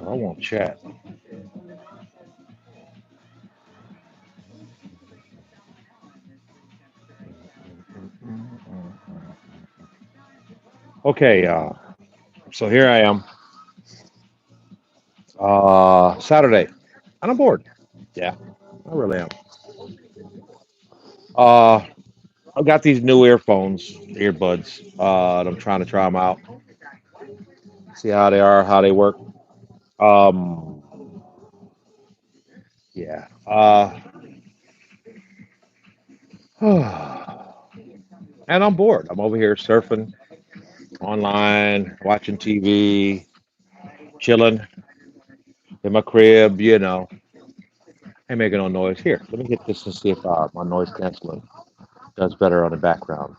I won't chat. Okay, so here I am, Saturday, and I'm bored. Yeah, I really am. Uh, I've got these new earbuds, and I'm trying to try them out, see how they are, how they work. Um, yeah. And I'm bored. I'm over here surfing online, watching TV, chilling in my crib. Ain't making no noise. Here, let me get this and see if my noise canceling does better on the background.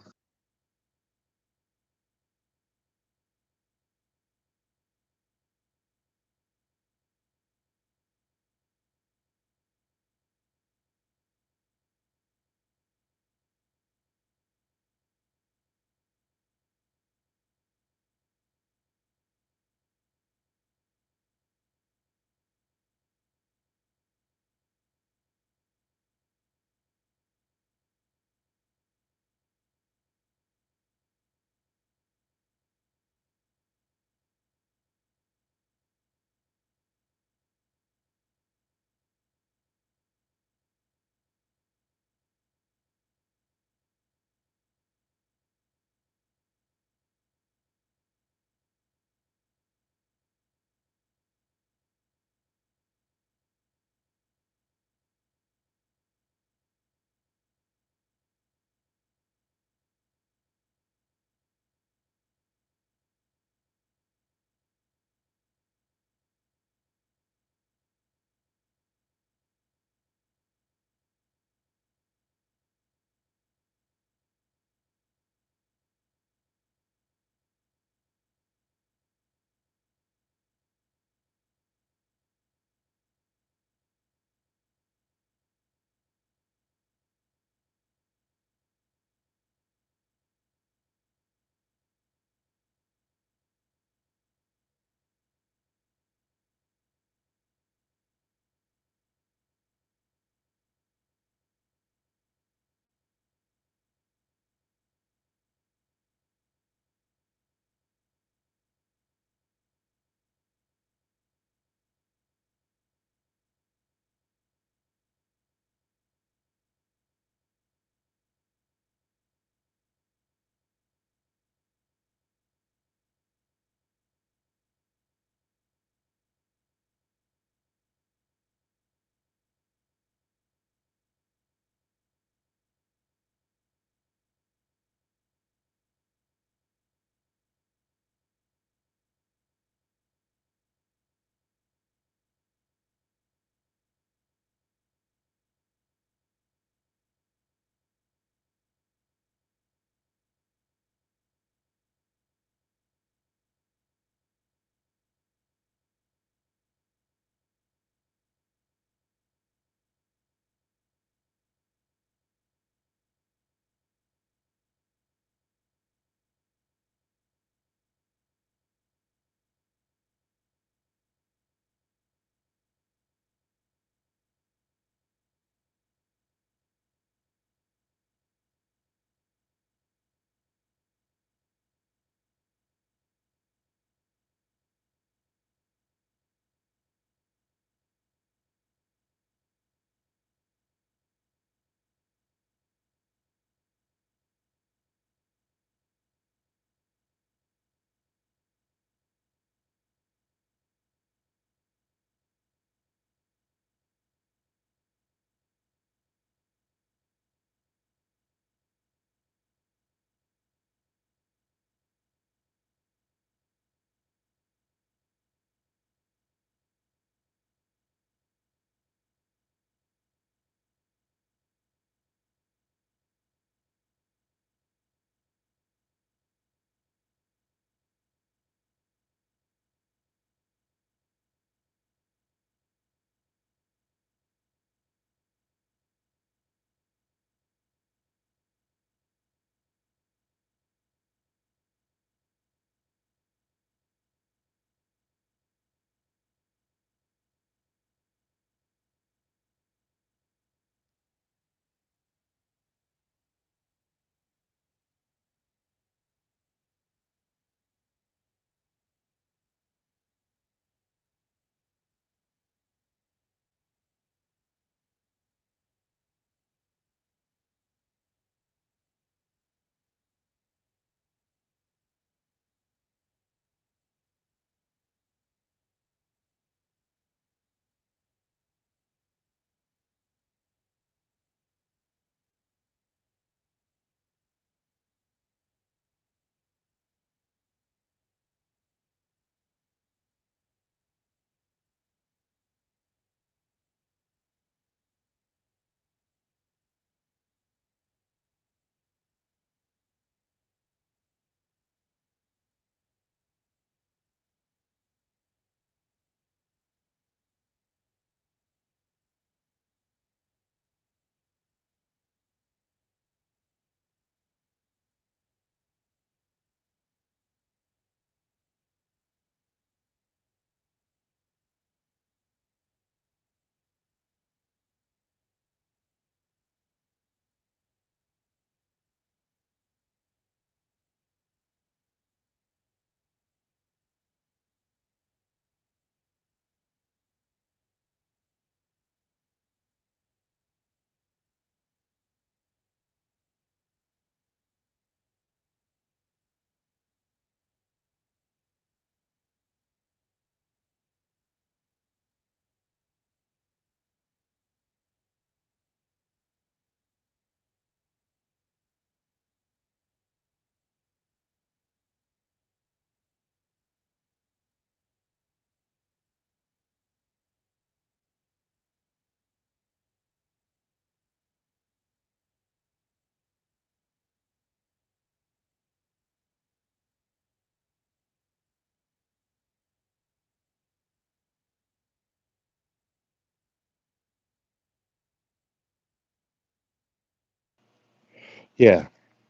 Yeah.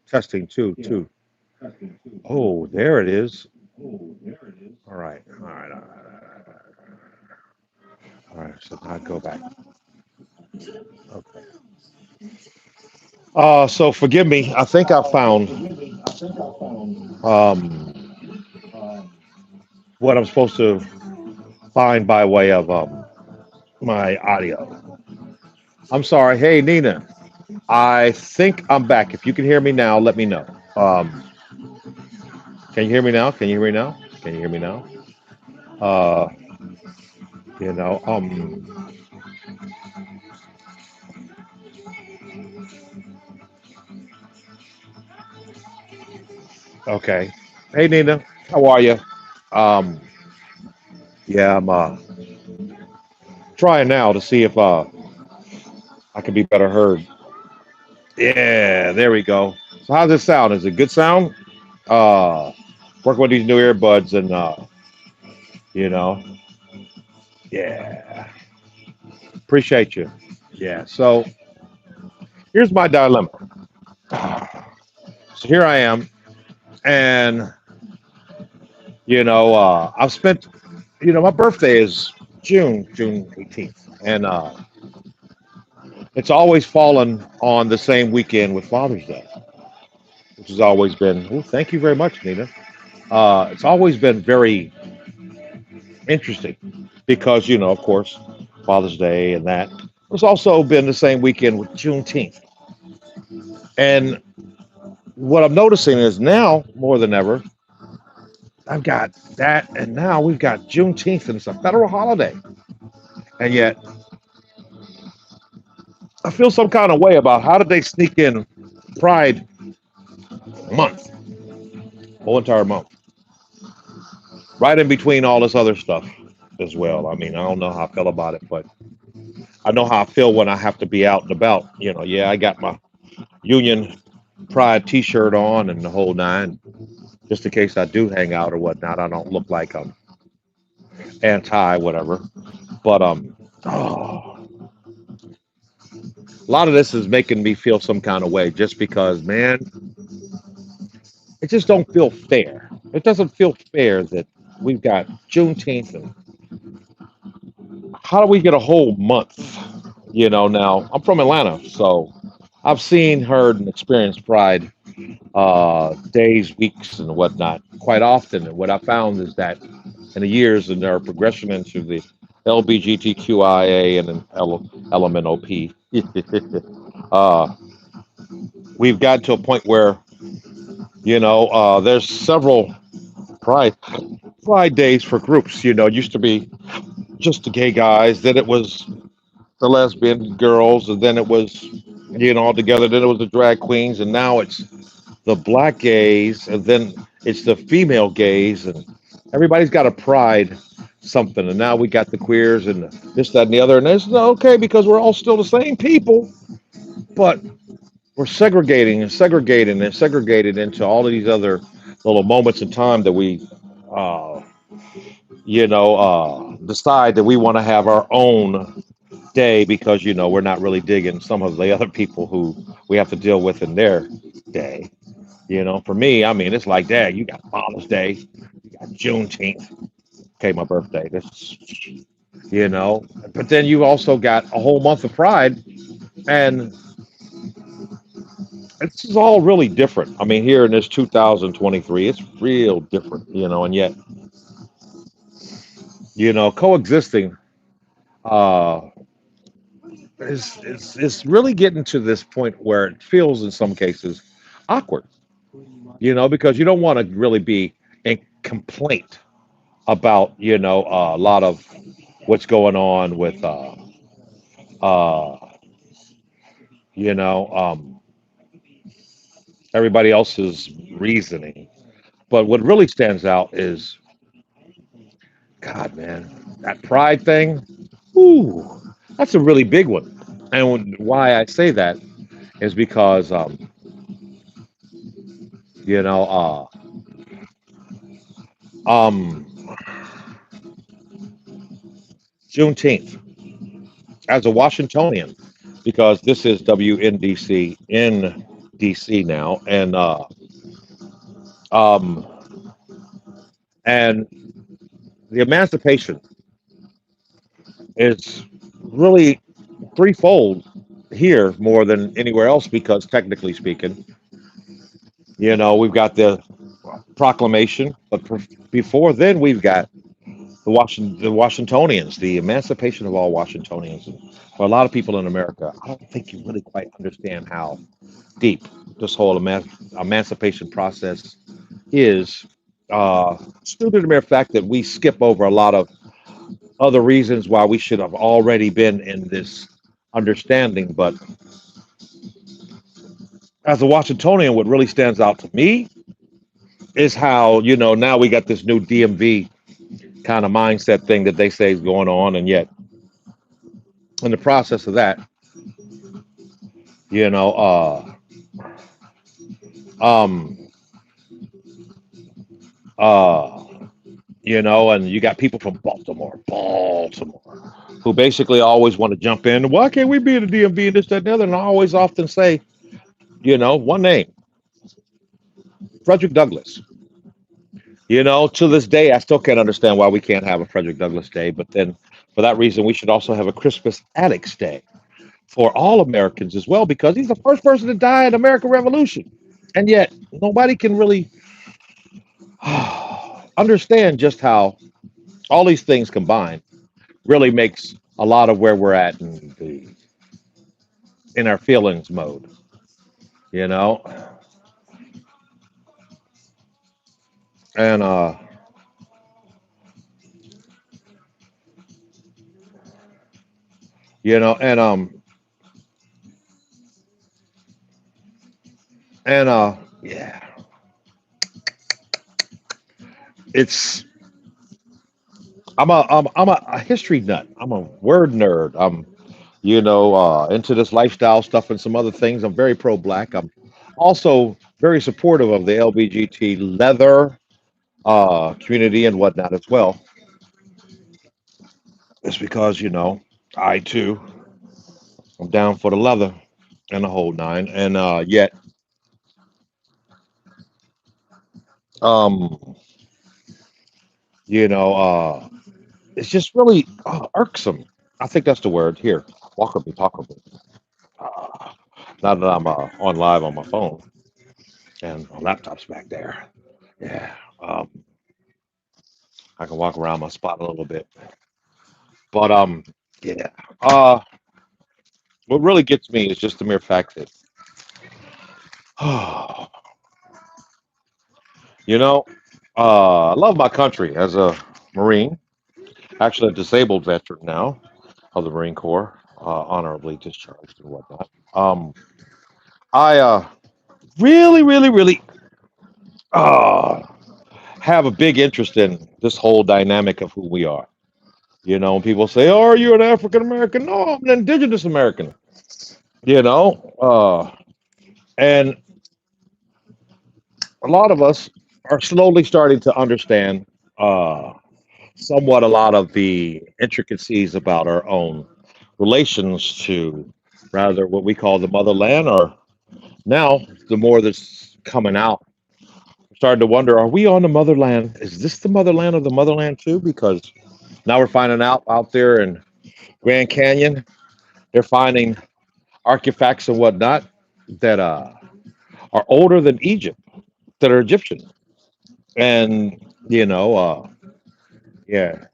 Testing two, two. Oh, there it is. All right. All right. All right. All right. So now go back. Okay. So forgive me. I think I found um what I'm supposed to find by way of my audio. I'm sorry. Hey, Nina. I think I'm back. If you can hear me now, let me know. Can you hear me now? Can you hear me now? Can you hear me now? Uh, you know, okay. Hey, Nina, how are you? Um, yeah, I'm trying now to see if I can be better heard. Yeah, there we go. So how's this sound? Is it good sound? Uh, Working with these new earbuds and you know, yeah, appreciate you. Yeah. So here's my dilemma. So here I am, and I've spent, my birthday is June 18th, and it's always fallen on the same weekend with Father's Day, which has always been. Oh, thank you very much, Nina. It's always been very interesting because, of course, Father's Day and that. It's also been the same weekend with Juneteenth. And what I'm noticing is now more than ever, I've got that, and now we've got Juneteenth, and it's a federal holiday. And yet, I feel some kind of way about how did they sneak in Pride month, whole entire month, right in between all this other stuff as well. I mean, I don't know how I feel about it, but I know how I feel when I have to be out and about. Yeah, I got my Union Pride T-shirt on and the whole nine, just in case I do hang out or whatnot. I don't look like I'm anti whatever, but oh, a lot of this is making me feel some kind of way, just because, man, it just don't feel fair. It doesn't feel fair that we've got Juneteenth, and how do we get a whole month? Now I'm from Atlanta, so I've seen, heard, and experienced Pride days, weeks, and whatnot quite often. And what I found is that in the years and their progression into the LBGTQIA and then LMNOP, uh, we've got to a point where there's several Pride Pride days for groups. It used to be just the gay guys, then it was the lesbian girls, and then it was all together. Then it was the drag queens, and now it's the black gays, and then it's the female gays, and everybody's got a pride something. And now we got the queers and this, that, and the other. And it's okay because we're all still the same people, but we're segregating and segregating and segregated into all of these other little moments in time that we, uh, decide that we want to have our own day because we're not really digging some of the other people who we have to deal with in their day. For me, I mean, it's like that. You got Father's Day, you got Juneteenth. Okay, my birthday. This, but then you also got a whole month of Pride, and this is all really different. I mean, here in this 2023, it's real different. And yet, coexisting uh, is really getting to this point where it feels in some cases awkward. Because you don't want to really be in complaint about a lot of what's going on with uh you know everybody else's reasoning. But what really stands out is, God, man, that pride thing. Ooh, that's a really big one. And why I say that is because you know um Juneteenth, as a Washingtonian, because this is WNDC in DC now, um, and the emancipation is really threefold here more than anywhere else because technically speaking, we've got the proclamation, but before then we've got the Washingtonians, the emancipation of all Washingtonians. And for a lot of people in America, I don't think you really quite understand how deep this whole emancipation process is. Due to the mere fact that we skip over a lot of other reasons why we should have already been in this understanding. But as a Washingtonian, what really stands out to me is how, now we got this new DMV kind of mindset thing that they say is going on. And yet, in the process of that, you know, um, uh, and you got people from Baltimore, who basically always want to jump in. Why can't we be in the DMV and this, that, and the other? And I always often say, one name, Frederick Douglass. To this day, I still can't understand why we can't have a Frederick Douglass Day. But then, for that reason, we should also have a Crispus Attucks Day for all Americans as well, because he's the first person to die in the American Revolution. And yet, nobody can really understand just how all these things combined really makes a lot of where we're at in our feelings mode, you know, and you know, and yeah, it's I'm a history nut. I'm a word nerd. I'm into this lifestyle stuff and some other things. I'm very pro black. I'm also very supportive of the LBGT leather community and whatnot as well. It's because I too am down for the leather and the whole nine, and yet um, you know it's just really irksome. I think that's the word. Here, walk with me, talk with me. Uh, Now that I'm on live on my phone and my laptop's back there, yeah, I can walk around my spot a little bit. But yeah, uh, what really gets me is just the mere fact that, you know, I love my country as a Marine, actually a disabled veteran now of the Marine Corps, honorably discharged and whatnot. I really, really, really uh, have a big interest in this whole dynamic of who we are. When people say, "Oh, are you an African American?" No, I'm an Indigenous American. You know, and a lot of us are slowly starting to understand uh, somewhat a lot of the intricacies about our own relations to rather what we call the motherland, or now the more that's coming out, I'm starting to wonder, are we on the motherland? Is this the motherland of the motherland too? Because now we're finding out there in Grand Canyon, they're finding artifacts and whatnot that are older than Egypt, that are Egyptian. And, yeah,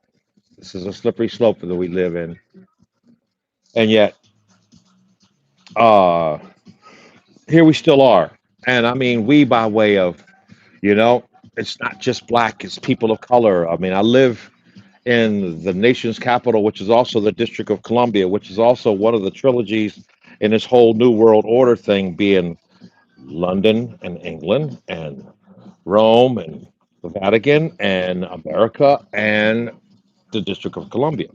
this is a slippery slope that we live in. And yet, uh, here we still are. And I mean, we by way of, you know, it's not just black, it's people of color. I mean, I live in the nation's capital, which is also the District of Columbia, which is also one of the trilogies in this whole New World Order thing, being London and England and Rome and the Vatican and America and the District of Columbia.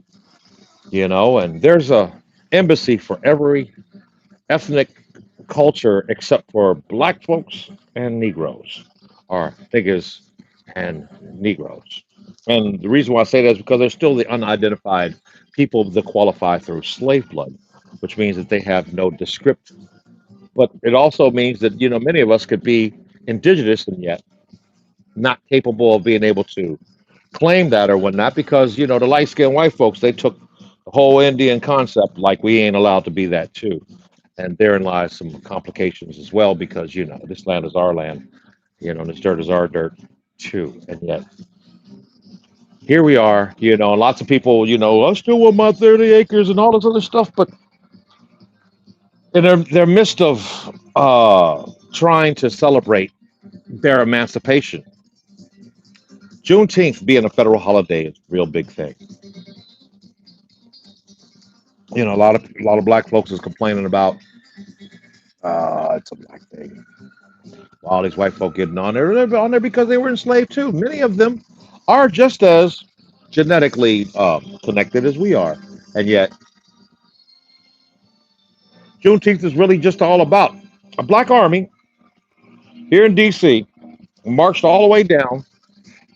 And there's a embassy for every ethnic culture except for black folks and Negroes, or niggas and Negroes. And the reason why I say that is because they're still the unidentified people that qualify through slave blood, which means that they have no description. But it also means that, many of us could be indigenous and yet not capable of being able to claim that or whatnot because, the light skinned white folks, they took the whole Indian concept like we ain't allowed to be that too. And therein lies some complications as well because, this land is our land, and this dirt is our dirt too. And yet here we are, and lots of people, I still want my 30 acres and all this other stuff. But in their midst of trying to celebrate their emancipation, Juneteenth being a federal holiday is a real big thing. A lot of black folks is complaining about it's a black thing. All these white folk getting on there, they're on there because they were enslaved too. Many of them are just as genetically connected as we are, and yet Juneteenth is really just all about a black army here in D.C. marched all the way down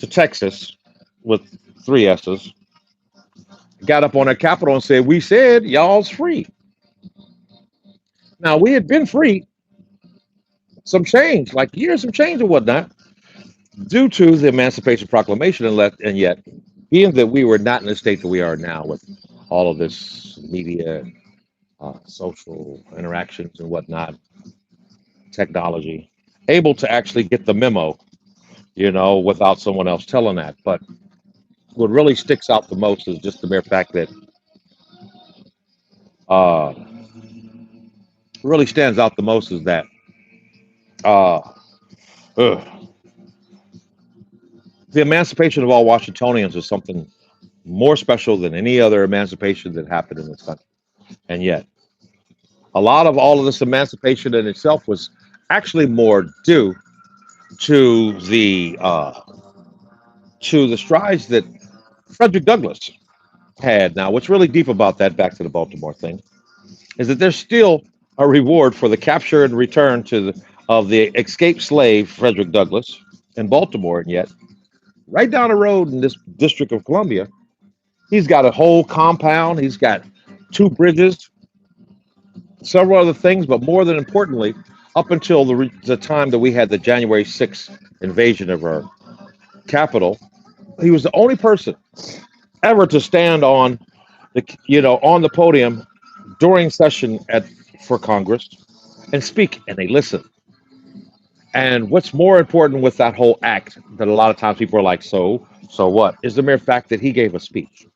to Texas with three S's, got up on their Capitol and said, "We said y'all's free." Now we had been free some change, like years of change and whatnot, due to the Emancipation Proclamation, and yet, being that we were not in the state that we are now with all of this media, social interactions and whatnot, technology, able to actually get the memo, without someone else telling that. But what really sticks out the most is just the mere fact that uh, really stands out the most is that uh, ugh, the emancipation of all Washingtonians is something more special than any other emancipation that happened in this country. And yet, a lot of all of this emancipation in itself was actually more due to the strides that Frederick Douglass had. Now, what's really deep about that, back to the Baltimore thing, is that there's still a reward for the capture and return of the escaped slave Frederick Douglass in Baltimore, and yet right down the road in this District of Columbia, he's got a whole compound. He's got two bridges, several other things, but more than importantly, up until the time that we had the January 6th invasion of our capital, he was the only person ever to stand on the podium during session for Congress and speak, and they listen. And what's more important with that whole act that a lot of times people are like, so what? Is the mere fact that he gave a speech.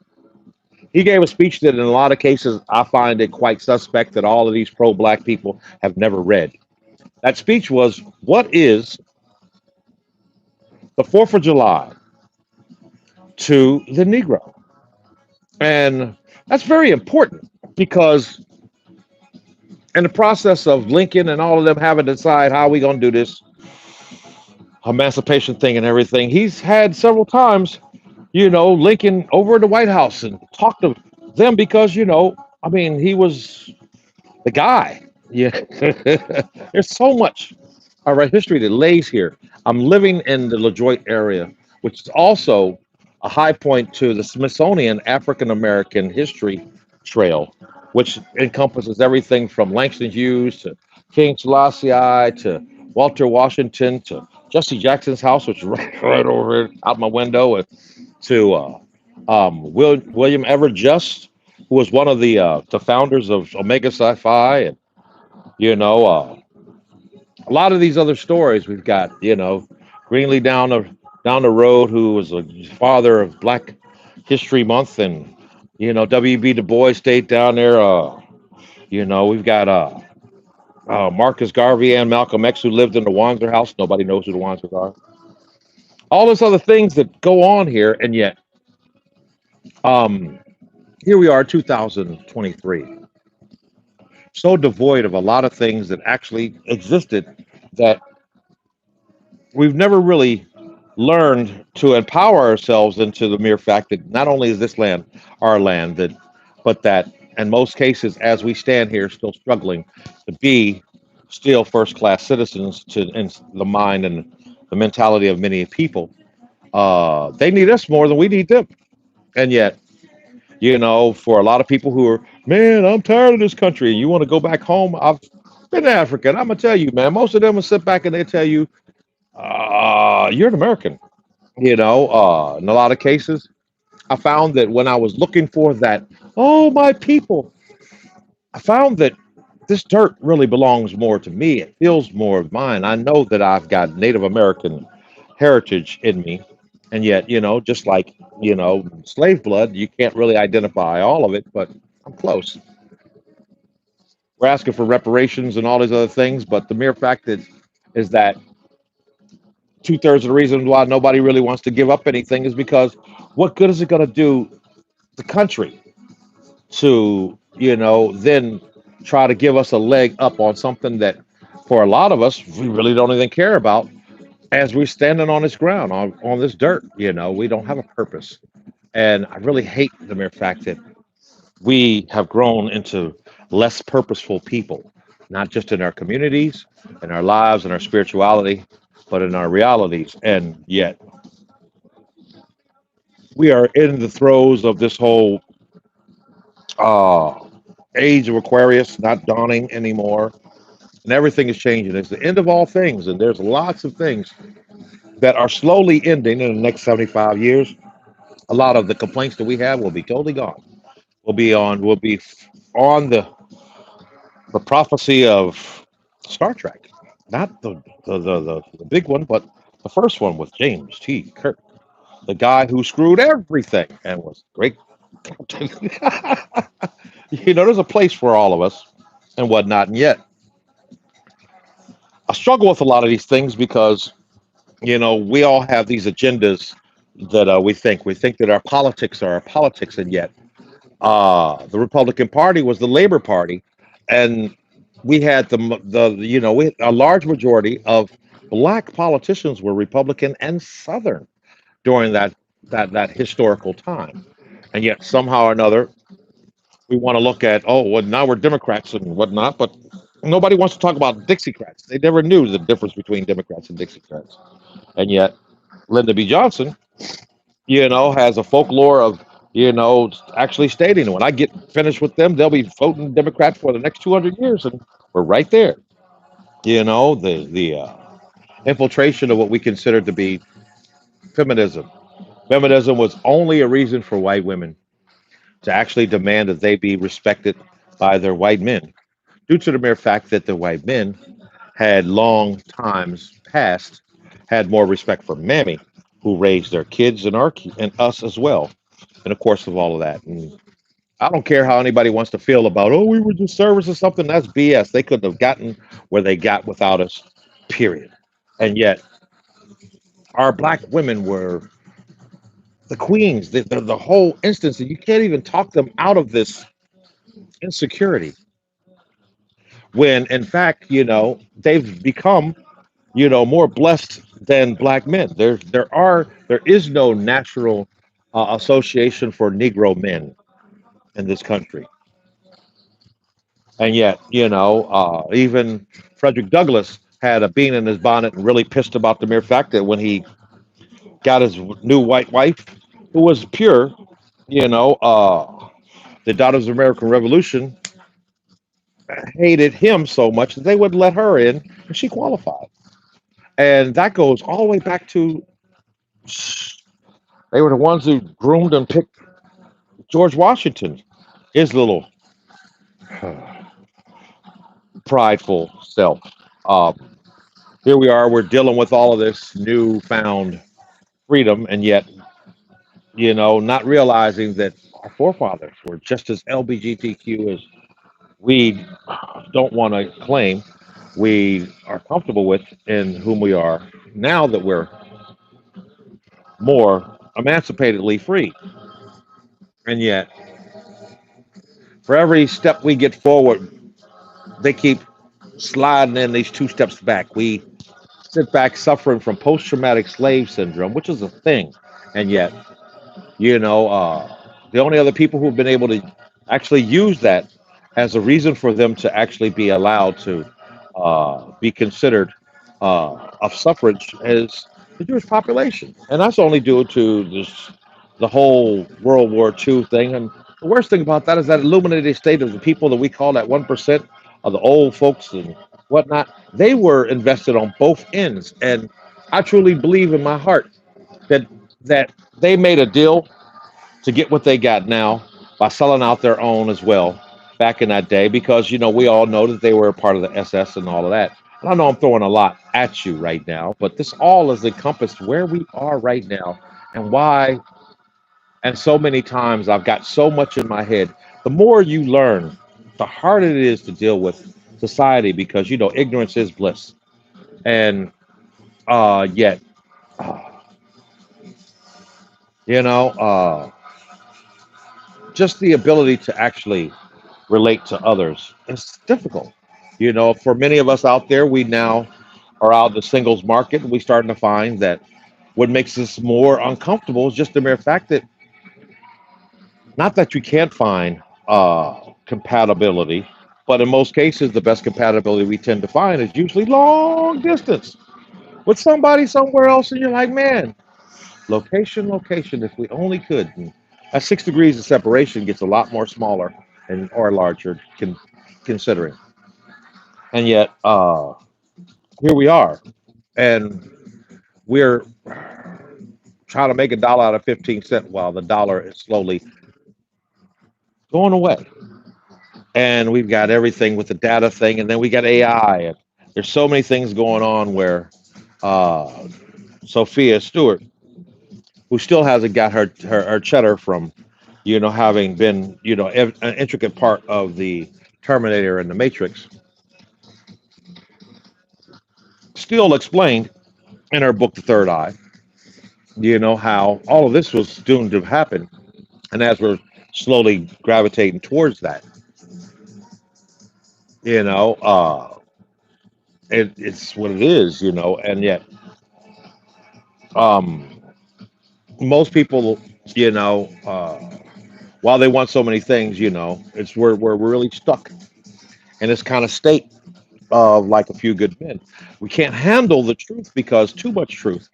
He gave a speech that in a lot of cases I find it quite suspect that all of these pro-black people have never read. That speech was, what is the 4th of July to the Negro? And that's very important because in the process of Lincoln and all of them having to decide how we going to do this emancipation thing and everything, he's had several times, Lincoln over at the White House and talked to them because, I mean, he was the guy. Yeah. There's so much of our history that lays here. I'm living in the LaJoy area, which is also a high point to the Smithsonian African American History Trail, which encompasses everything from Langston Hughes to King Selassie to Walter Washington to Jesse Jackson's house, which is right over here out my window, and to William Everett Just, who was one of the founders of Omega Sci-Fi, and a lot of these other stories we've got. Greenlee down the road, who was a father of Black History Month, and W.B. Du Bois stayed down there. We've got Marcus Garvey and Malcolm X, who lived in the Wanzer House. Nobody knows who the Wanzers are. All those other things that go on here, and yet um, here we are, 2023, so devoid of a lot of things that actually existed that we've never really learned to empower ourselves into the mere fact that not only is this land our land, but that in most cases, as we stand here still struggling to be still first class citizens to in the mind and the mentality of many people, they need us more than we need them. And yet, for a lot of people who are, man, I'm tired of this country and you want to go back home, I've been to Africa, and I'm gonna tell you, man, most of them will sit back and they tell you, you're an American. In a lot of cases, I found that when I was looking for that, oh, my people, I found that this dirt really belongs more to me. It feels more of mine. I know that I've got Native American heritage in me. And yet, just like, slave blood, you can't really identify all of it, but I'm close. We're asking for reparations and all these other things, but the mere fact that is that two-thirds of the reason why nobody really wants to give up anything is because what good is it going to do the country to then try to give us a leg up on something that for a lot of us we really don't even care about as we're standing on this ground on this dirt. We don't have a purpose, and I really hate the mere fact that we have grown into less purposeful people, not just in our communities, in our lives, in our spirituality, but in our realities. And yet we are in the throes of this whole uh, age of Aquarius not dawning anymore, and everything is changing. It's the end of all things, and there's lots of things that are slowly ending in the next 75 years. A lot of the complaints that we have will be totally gone. We'll be on the prophecy of Star Trek, not the big one, but the first one with James T. Kirk, the guy who screwed everything and was great. There's a place for all of us and whatnot, and yet I struggle with a lot of these things because we all have these agendas that we think that our politics are our politics, and yet the Republican Party was the Labor Party, and we had a large majority of black politicians were Republican and Southern during that historical time, and yet somehow or another we want to look at, oh, well, now we're Democrats and whatnot, but nobody wants to talk about Dixiecrats. They never knew the difference between Democrats and Dixiecrats, and yet Lyndon B. Johnson has a folklore of, actually stating when I get finished with them, they'll be voting Democrat for the next 200 years. And we're right there. The infiltration of what we consider to be feminism. Feminism was only a reason for white women to actually demand that they be respected by their white men, due to the mere fact that the white men had long times past had more respect for mammy, who raised their kids and and us as well, in the course of all of that. And I don't care how anybody wants to feel about, oh, we were just service or something. That's BS. They couldn't have gotten where they got without us, period. And yet, our black women were the queens, the whole instance. And you can't even talk them out of this insecurity when, in fact, they've become, more blessed than black men. There is no natural association for Negro men in this country. And yet, even Frederick Douglass had a bean in his bonnet and really pissed about the mere fact that when he got his new white wife, who was pure, the Daughters of American Revolution hated him so much that they wouldn't let her in, and she qualified. And that goes all the way back to they were the ones who groomed and picked George Washington, his little prideful self. Um, Here we are, we're dealing with all of this newfound freedom, and yet, not realizing that our forefathers were just as LBGTQ as we don't want to claim we are comfortable with in whom we are now that we're more emancipatedly free. And yet, for every step we get forward, they keep sliding in these two steps back. We sit back suffering from post traumatic slave syndrome, which is a thing. And yet, the only other people who've been able to actually use that as a reason for them to actually be allowed to be considered of suffrage is the Jewish population, and that's only due to the whole World War II thing. And the worst thing about that is that illuminated state of the people that we call that 1%. the old folks and whatnot, they were invested on both ends. And I truly believe in my heart that they made a deal to get what they got now by selling out their own as well back in that day, because we all know that they were a part of the SS and all of that. And I know I'm throwing a lot at you right now, but this all is encompassed where we are right now and why. And so many times I've got so much in my head. The more you learn, the harder it is to deal with society, because ignorance is bliss. And yet, uh, you know, uh, just the ability to actually relate to others is difficult. For many of us out there, we now are out in the singles market, and we're starting to find that what makes us more uncomfortable is just the mere fact that, not that you can't find compatibility, but in most cases, the best compatibility we tend to find is usually long distance with somebody somewhere else, and you're like, man, location, location. If we only could. And that 6 degrees of separation gets a lot more smaller and or larger, considering. And yet, here we are, and we're trying to make a dollar out of 15 cents while the dollar is slowly going away. And we've got everything with the data thing, and then we got AI. And there's so many things going on where uh, Sophia Stewart, who still hasn't got her cheddar from, having been, an intricate part of the Terminator and the Matrix, still explained in her book, The Third Eye, how all of this was doomed to happen. And as we're slowly gravitating towards that, you know, uh, it's what it is, and yet, um, most people, you know, uh, while they want so many things, it's we're really stuck in this kind of state of like a few good men. We can't handle the truth because too much truth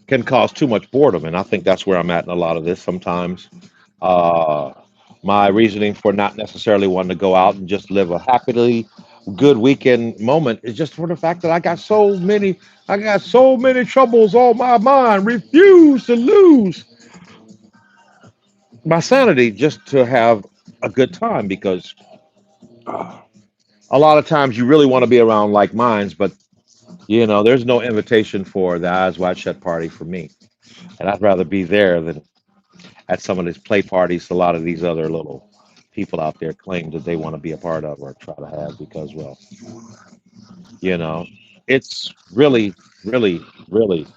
can cause too much boredom. And I think that's where I'm at in a lot of this sometimes. Uh, my reasoning for not necessarily wanting to go out and just live a happily good weekend moment is just for the fact that I got so many troubles on my mind, refuse to lose my sanity just to have a good time, because uh, a lot of times you really want to be around like minds, but there's no invitation for the eyes wide shut party for me. And I'd rather be there than at some of these play parties a lot of these other little people out there claim that they want to be a part of or try to have, because, well, you know, it's really, really, really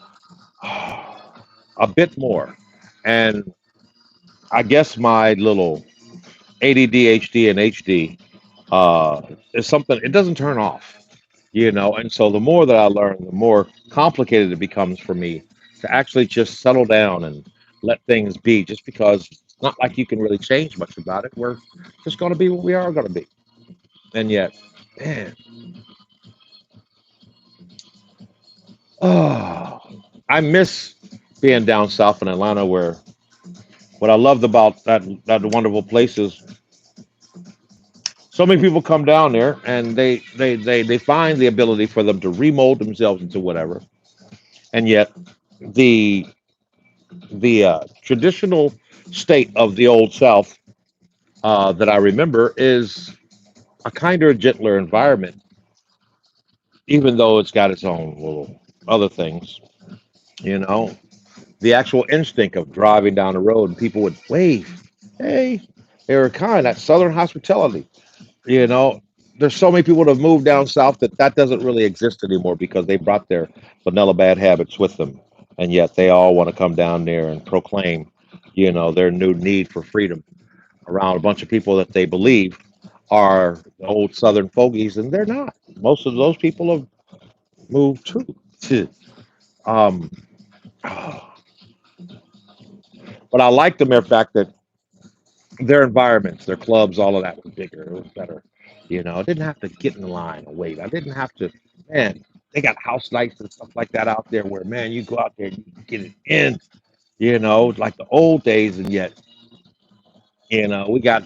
a bit more. And I guess my little ADD, HD, and HD uh, is something, it doesn't turn off, And so the more that I learn, the more complicated it becomes for me to actually just settle down and let things be, just because it's not like you can really change much about it. We're just going to be what we are going to be. And yet, man, oh, I miss being down south in Atlanta, where what I loved about that wonderful place is so many people come down there and they find the ability for them to remold themselves into whatever. And yet, the traditional state of the old South that I remember is a kinder, gentler environment, even though it's got its own little other things. You know, the actual instinct of driving down the road and people would wave, hey, they were kind. That Southern hospitality. You know, there's so many people that have moved down south that doesn't really exist anymore because they brought their vanilla bad habits with them, and yet they all want to come down there and proclaim, their new need for freedom around a bunch of people that they believe are the old Southern fogies, and they're not. Most of those people have moved too. Um, but I like the mere fact that their environments, their clubs, all of that was bigger. It was better. I didn't have to get in the line and wait. I didn't have to, man, they got house lights and stuff like that out there where, man, you go out there and you can get it in, like the old days. And yet, we got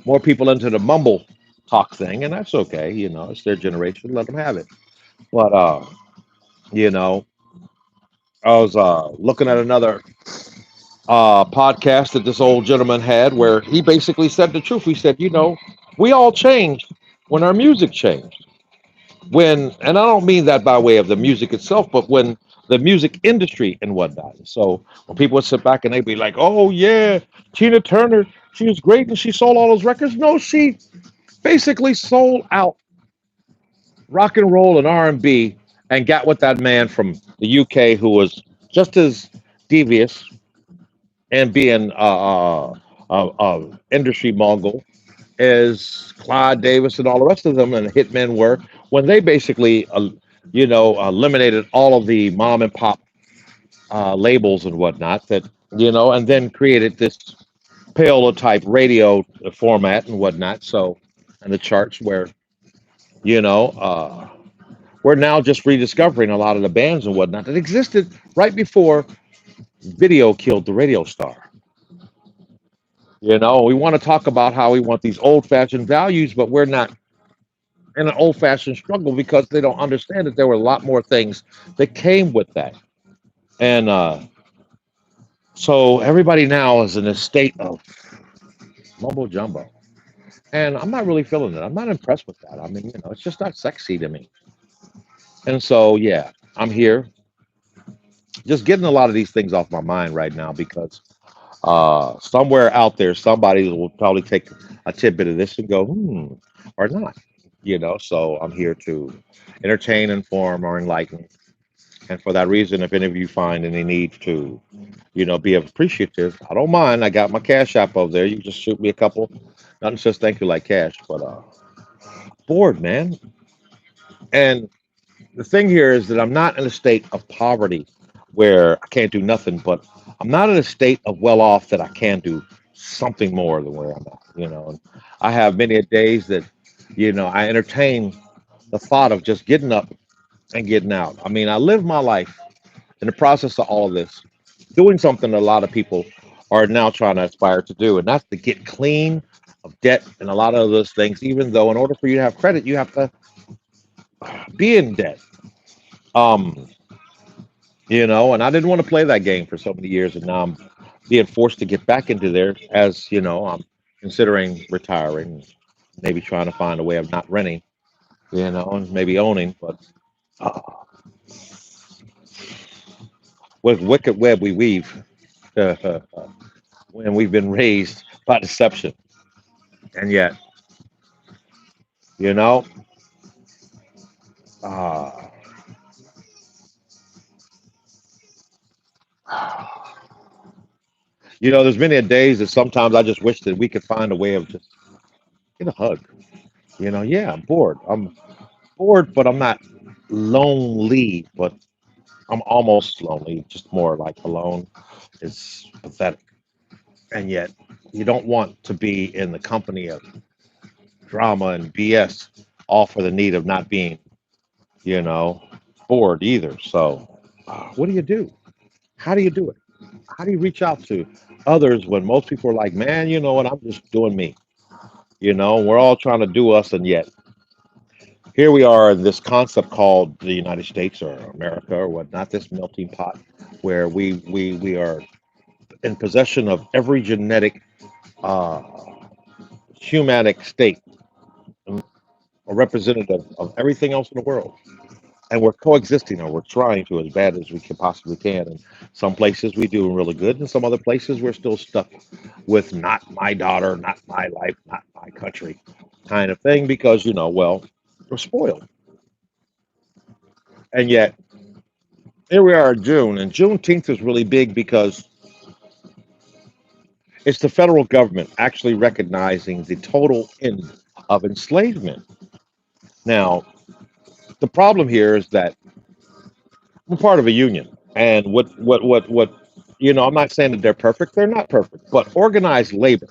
more people into the mumble talk thing, and that's okay. It's their generation. Let them have it. But you know, I was looking at another podcast that this old gentleman had where he basically said the truth. He said, we all changed when our music changed. And I don't mean that by way of the music itself, but when the music industry and whatnot. So when people would sit back and they'd be like, "Oh yeah, Tina Turner, she was great and she sold all those records." No, she basically sold out rock and roll and R&B and got with that man from the UK who was just as devious and being industry mogul as Clyde Davis and all the rest of them and hitmen were when they basically, eliminated all of the mom and pop labels and whatnot and then created this payola type radio format and whatnot. So, and the charts where, you know, uh, we're now just rediscovering a lot of the bands and whatnot that existed right before video killed the radio star. We want to talk about how we want these old fashioned values, but we're not in an old fashioned struggle because they don't understand that there were a lot more things that came with that. And so everybody now is in a state of mumbo jumbo. And I'm not really feeling it. I'm not impressed with that. I mean, it's just not sexy to me. And so, yeah, I'm here just getting a lot of these things off my mind right now because somewhere out there, somebody will probably take a tidbit of this and go, or not. So I'm here to entertain, inform, or enlighten. And for that reason, if any of you find any need to, be appreciative, I don't mind. I got my cash app over there. You can just shoot me a couple. Nothing says thank you like cash, but bored, man. And the thing here is that I'm not in a state of poverty where I can't do nothing, but I'm not in a state of well off that I can do something more than where I'm at. And I have many a days that, I entertain the thought of just getting up and getting out. I mean, I live my life in the process of all of this, doing something that a lot of people are now trying to aspire to do, and that's to get clean of debt and a lot of those things. Even though, in order for you to have credit, you have to be in debt. Um, and I didn't want to play that game for so many years, and now I'm being forced to get back into there as I'm considering retiring, maybe trying to find a way of not renting, and maybe owning, but. Uh, with wicked web we weave when we've been raised by deception. And yet, you know, uh, there's many a days that sometimes I just wish that we could find a way of just get a hug. Yeah, I'm bored. I'm bored, but I'm not lonely, but I'm almost lonely, just more like alone. It's pathetic. And yet, you don't want to be in the company of drama and BS, all for the need of not being, you know, bored either. So, what do you do? How do you do it? How do you reach out to others when most people are like, man, you know what? I'm just doing me. We're all trying to do us, and yet here we are in this concept called the United States or America or whatnot, this melting pot where we are in possession of every genetic, uh, humanic state, a representative of everything else in the world. And we're coexisting, or we're trying to, as bad as we can possibly can. And some places we do really good, and some other places we're still stuck with not my daughter, not my life, not my country kind of thing because, well, we're spoiled. And yet, here we are in June, and Juneteenth is really big because it's the federal government actually recognizing the total end of enslavement. Now, the problem here is that we're part of a union, and I'm not saying that they're perfect; they're not perfect, but organized labor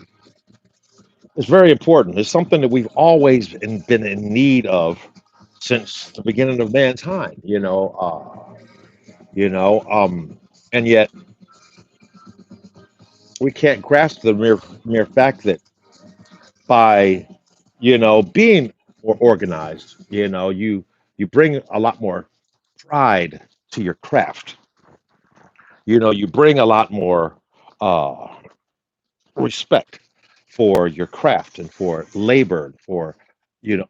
is very important. It's something that we've always been in need of since the beginning of mankind. You know, and yet we can't grasp the mere fact that by being more organized, you bring a lot more pride to your craft. You bring a lot more uh, respect for your craft and for labor and for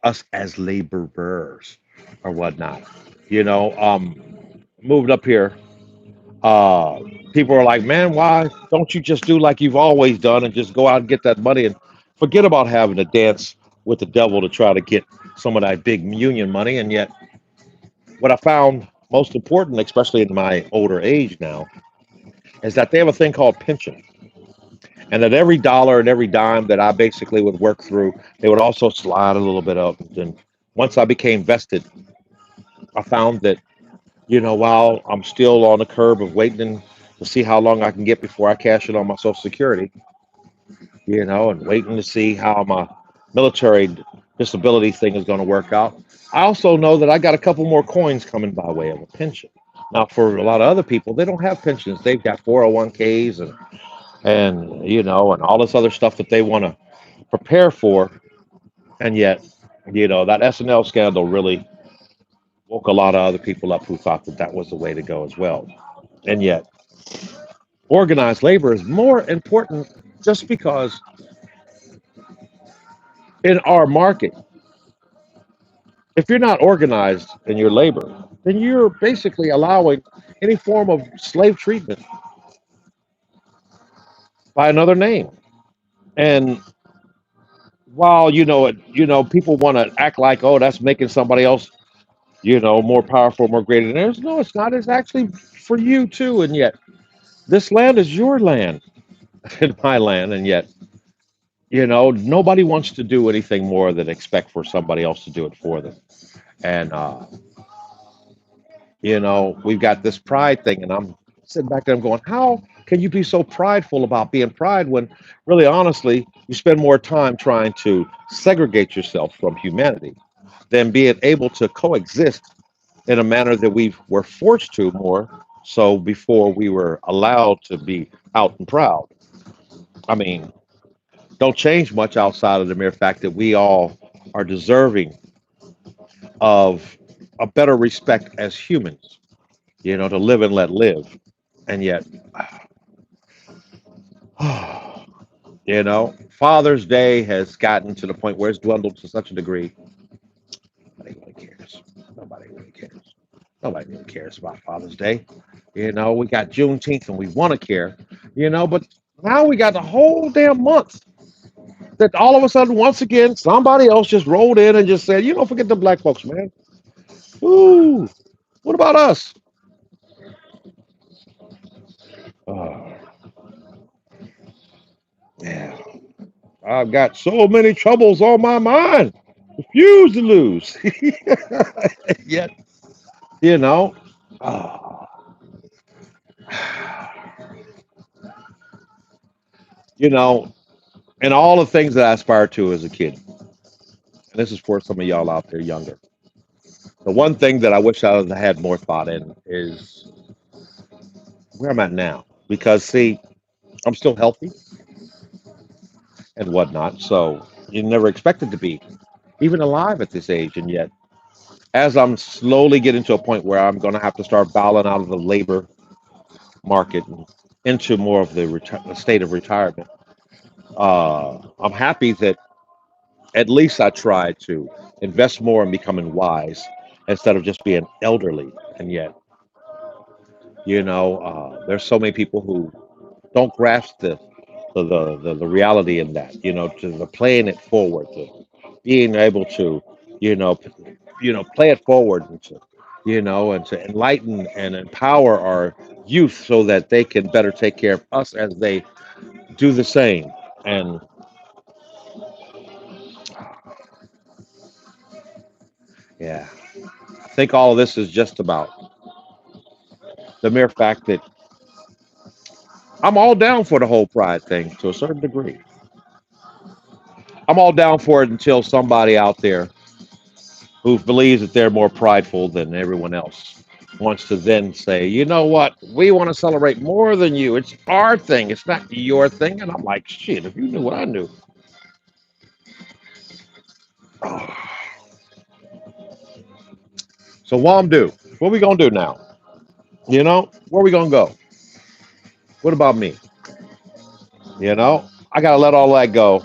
us as laborers or whatnot. Moved up here, uh, people are like, man, why don't you just do like you've always done and just go out and get that money and forget about having to dance with the devil to try to get some of that big union money? And yet, what I found most important, especially in my older age now, is that they have a thing called pension, and that every dollar and every dime that I basically would work through, they would also slide a little bit up. And once I became vested, I found that while I'm still on the curb of waiting to see how long I can get before I cash it on my Social Security, and waiting to see how my military disability thing is going to work out. I also know that I got a couple more coins coming by way of a pension. Now, for a lot of other people, they don't have pensions. They've got 401ks and all this other stuff that they want to prepare for. And yet, that SNL scandal really woke a lot of other people up who thought that that was the way to go as well. And yet, organized labor is more important just because in our market, if you're not organized in your labor, then you're basically allowing any form of slave treatment by another name. And while people want to act like, oh, that's making somebody else, more powerful, more greater than theirs. No, it's not. It's actually for you too. And yet, this land is your land and my land. And yet, nobody wants to do anything more than expect for somebody else to do it for them. And we've got this pride thing, and I'm sitting back there, I'm going, how can you be so prideful about being pride when really honestly you spend more time trying to segregate yourself from humanity than being able to coexist in a manner that we were forced to more so before we were allowed to be out and proud. I mean, don't change much outside of the mere fact that we all are deserving of a better respect as humans, to live and let live. And yet, Father's Day has gotten to the point where it's dwindled to such a degree. Nobody really cares. Nobody really cares. Nobody really cares about Father's Day. We got Juneteenth and we want to care, but now we got the whole damn month that all of a sudden, once again, somebody else just rolled in and just said, forget the black folks, man. Ooh, what about us? Oh, yeah. I've got so many troubles on my mind. Refuse to lose. Yet, you know, uh, you know, and all the things that I aspired to as a kid. And this is for some of y'all out there younger. The one thing that I wish I had more thought in is where I'm at now. Because, see, I'm still healthy and whatnot. So you never expected to be even alive at this age. And yet, as I'm slowly getting to a point where I'm going to have to start bowing out of the labor market and into more of the state of retirement, I'm happy that at least I tried to invest more in becoming wise instead of just being elderly. And yet, there's so many people who don't grasp the reality in that, to the playing it forward, to being able to, you know, p- play it forward and to enlighten and empower our youth so that they can better take care of us as they do the same. And yeah, I think all of this is just about the mere fact that I'm all down for the whole pride thing to a certain degree. I'm all down for it until somebody out there who believes that they're more prideful than everyone else wants to then say, you know what, we want to celebrate more than you. It's our thing, it's not your thing. And I'm like, shit, if you knew what I knew. So Womdu, what we gonna do now? Where we gonna go? What about me? I gotta let all that go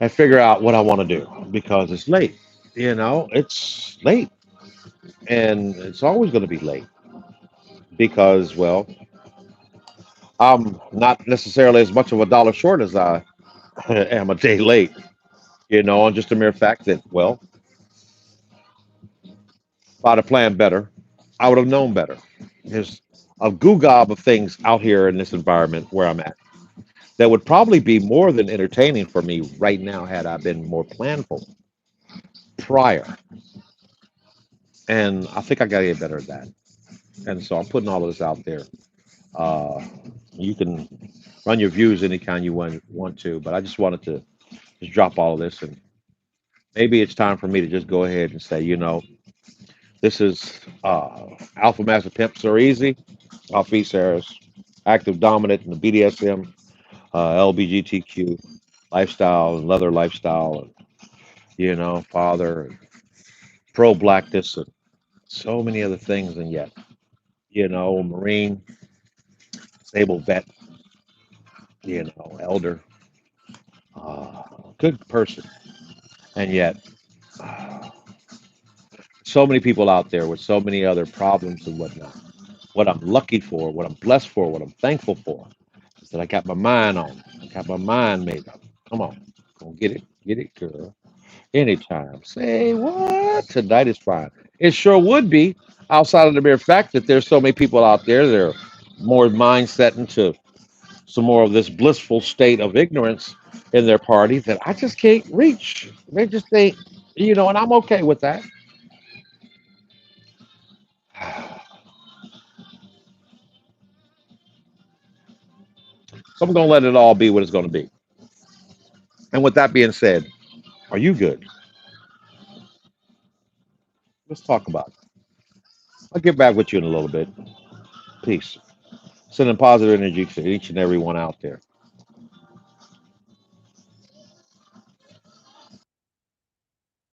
and figure out what I want to do because it's late. It's late, and it's always gonna be late because, well, I'm not necessarily as much of a dollar short as I am a day late. On just the mere fact that, well, if I'd have planned better, I would have known better. There's a goo gob of things out here in this environment where I'm at that would probably be more than entertaining for me right now had I been more planful prior. And I think I got to get better at that. And so I'm putting all of this out there. Uh, you can run your views any kind you want to, but I just wanted to just drop all of this. And maybe it's time for me to just go ahead and say, this is Alpha Master Pimps Are Easy, Alfie Sarah's Active Dominant in the BDSM, LBGTQ lifestyle and leather lifestyle, and, father, and pro blackness, and so many other things. And yet, Marine, disabled vet, elder, uh, good person. And yet, uh, so many people out there with so many other problems and whatnot. What I'm lucky for, what I'm blessed for, what I'm thankful for is that I got my mind on. I got my mind made up. Come on, go get it, girl. Anytime. Say what? Tonight is fine. It sure would be, outside of the mere fact that there's so many people out there that are more mindset into some more of this blissful state of ignorance in their party that I just can't reach. They just think, and I'm okay with that. So I'm gonna let it all be what it's gonna be. And with that being said, are you good? Let's talk about it. I'll get back with you in a little bit. Peace. Sending positive energy to each and every one out there.